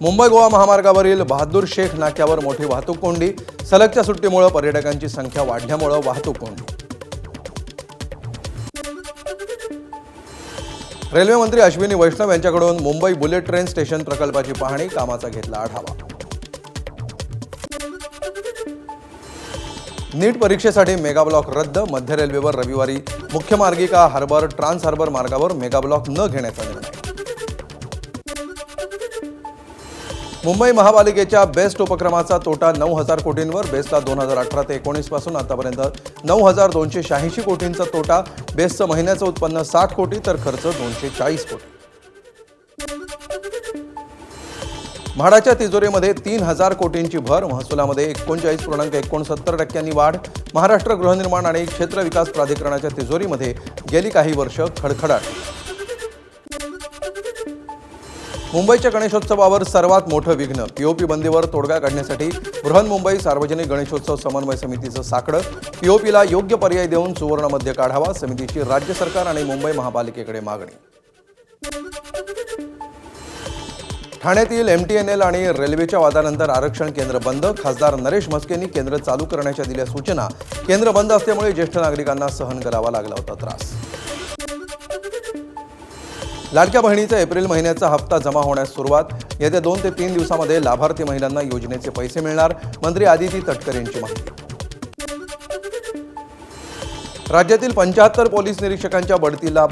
मुंबई गोवा महामार्गावरील बहादूर शेख नाक्यावर मोठी वाहतूक कोंडी। सलगच्या सुट्टीमुळे पर्यटकांची संख्या वाढल्यामुळे वाहतूक कोंडी। रेल्वे मंत्री अश्विनी वैष्णव यांच्याकडून मुंबई बुलेट ट्रेन स्टेशन प्रकल्पाची पाहणी, कामाचा घेतला आढावा। नीट परीक्षेसाठी मेगाब्लॉक रद्द। मध्य रेल्वेवर रविवारी मुख्य मार्गिका हार्बर ट्रान्स हार्बर मार्गावर मेगाब्लॉक न घेण्याचा निर्णय। मुंबई महापालिकेच्या बेस्ट उपक्रमाचा तोटा 9,000 कोटींवर। बेस्टला 2018 ते 19 पासून आतापर्यंत 9,286 कोटींचा तोटा। बेस्टचं महिन्याचं उत्पन्न 60 कोटी तर खर्च 240 कोटी। म्हाडाच्या तिजोरीमध्ये 3,000 कोटींची भर। महसुलामध्ये 39.69% वाढ। महाराष्ट्र गृहनिर्माण आणि क्षेत्र विकास प्राधिकरणाच्या तिजोरीमध्ये गेली काही वर्ष खडखडाट। मुंबईच्या गणेशोत्सवावर सर्वात मोठं विघ्न। पीओपी बंदीवर तोडगा काढण्यासाठी बृहन्मुंबई सार्वजनिक गणेशोत्सव समन्वय समितीचं साकडं। पीओपीला योग्य पर्याय देऊन सुवर्णमध्य काढावा, समितीची राज्य सरकार आणि मुंबई महापालिकेकडे मागणी। ठाण्यातील एमटीएनएल आणि रेल्वेच्या वादानंतर आरक्षण केंद्र बंद। खासदार नरेश म्हस्केंनी केंद्र चालू करण्याच्या दिल्या सूचना। केंद्र बंद असल्यामुळे ज्येष्ठ नागरिकांना सहन करावा लागला होता त्रास। लाडक्या बहिणीचा एप्रिल महिन्याचा हप्ता जमा होण्यास सुरुवात। येत्या 2 ते 3 दिवसांमध्ये लाभार्थी महिलांना योजनेचे पैसे मिळणार। मंत्री आदिती तटकरे यांची माहिती। राज्यातील 75 पोलीस निरीक्षकांच्या बढतीला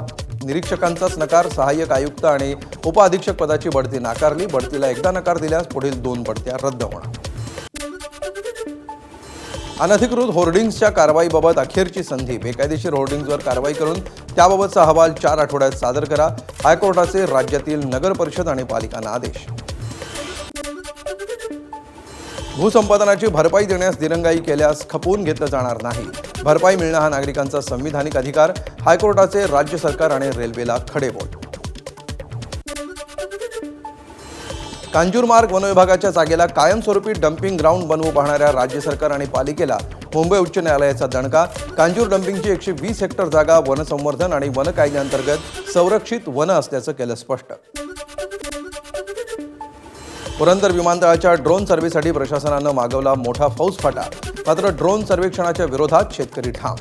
निरीक्षकांचाच नकार। सहाय्यक आयुक्त आणि उपअधीक्षक पदाची बढती नाकारली। बढतीला एकदा नकार दिल्यास पुढील 2 बढत्या रद्द होणार। अनधिकृत होर्डिंग्सच्या कारवाईबाबत अखेरची संधी। बेकायदेशीर होर्डिंग्सवर कारवाई करून त्याबाबतचा अहवाल 4 आठवड्यात सादर करा। हायकोर्टाचे राज्यातील नगर परिषद आणि पालिकांना आदेश। भूसंपादनाची भरपाई देण्यास दिरंगाई केल्यास खपवून घेतलं जाणार नाही। भरपाई मिळणं हा नागरिकांचा संविधानिक अधिकार। हायकोर्टाचे राज्य सरकार आणि रेल्वेला खडेबोल। कांजूरमार्ग वनविभागाच्या जागेला कायमस्वरूपी डम्पिंग ग्राउंड बनवू पाहणाऱ्या राज्य सरकार आणि पालिकेला मुंबई उच्च न्यायालयाचा दणका। कांजूर डम्पिंगची 120 हेक्टर जागा वनसंवर्धन आणि वन कायद्याअंतर्गत संरक्षित वन असल्याचं केलं स्पष्ट। पुरंदर विमानतळाच्या ड्रोन सर्व्हेसाठी प्रशासनानं मागवला मोठा फौजफाटा। मात्र ड्रोन सर्वेक्षणाच्या विरोधात शेतकरी ठाम।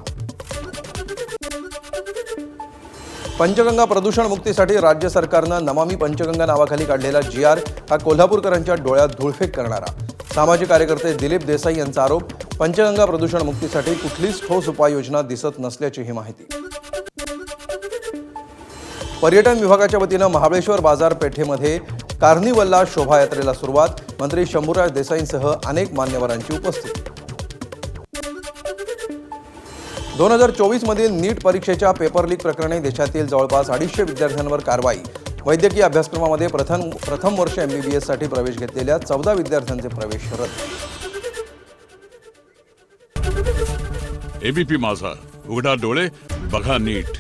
पंचगंगा प्रदूषण मुक्तीसाठी राज्य सरकारनं नमामि पंचगंगा नावाखाली काढलेला GR हा कोल्हापूरकरांच्या डोळ्यात धूळफेक करणारा। सामाजिक कार्यकर्ते दिलीप देसाई यांचा आरोप। पंचगंगा प्रदूषण मुक्तीसाठी कुठलीच ठोस उपाययोजना दिसत नसल्याची माहिती। पर्यटन विभागाच्या वतीनं महाबळेश्वर बाजारपेठेमध्ये कार्निवलला शोभायात्रेला सुरुवात। मंत्री शंभूराज देसाईंसह अनेक मान्यवरांची उपस्थिती। 2024 मधील नीट परीक्षेच्या पेपर लीक प्रकरणी देशातील जवळपास 250 विद्यार्थ्यांवर कारवाई। वैद्यकीय अभ्यासक्रमामध्ये प्रथम वर्ष MBBS साठी प्रवेश घेतलेल्या 14 विद्यार्थ्यांचे प्रवेश रद्द। ABP माझा, उघडा डोळे बघा नीट।